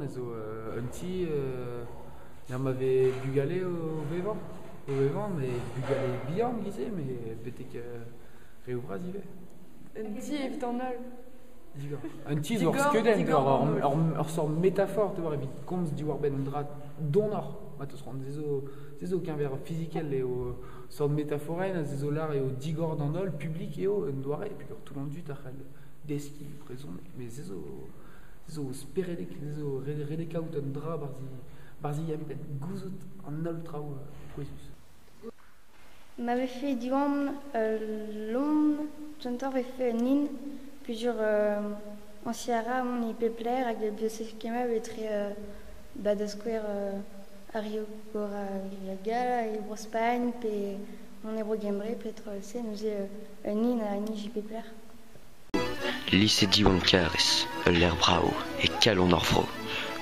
et zo un petit il m'avait bugalé au Vévan, mais bugalé bien, disait, mais peut-être que réouvra d'y Un petit est en ol. Un petit genre skeden, or sort métaphore, tu vois, et puis comme se dit Warben, on dira donneur. Matos rend des aucun verre physique et au sort de métaphorène, des l'art et au digor dans ol, public et au doire, et puis tout le monde du tachal deski, présent, mais des spérédek, des redeka ou un drap, barzi yampen gouzout en ol trao, poisus. M'avait fait diwan l'on j'entends avait fait nin plusieurs anciara mon y plaire avec le biosystéme avait très bas de square à Rio Gora Gala et Brospagne puis on est brogembré peut-être c'est nous est nin à ni j'y plaire. Lycée Diwan Caris, l'air bravo et calon orfro,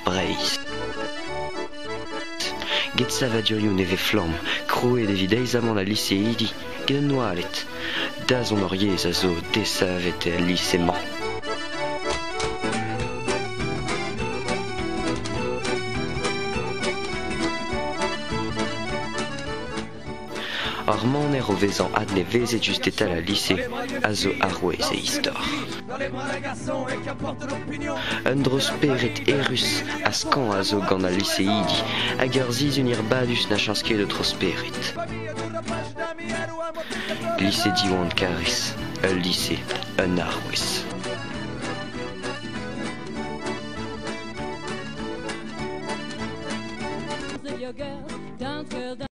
Breis. Get savaduriou neve flamme, croé de videiz amant la lycée idi, gen noalet, daz on oriez a zo desavet e lycément. Armand er o vezan adne vezet just et à la lycée, a zo arwez e histoire. Un dros peret erus a skan a zo gant a lycée idi, hag ur ziz unir badus na chanske de tros peret. Lycée Diwan Caris, un lycée, un arwez.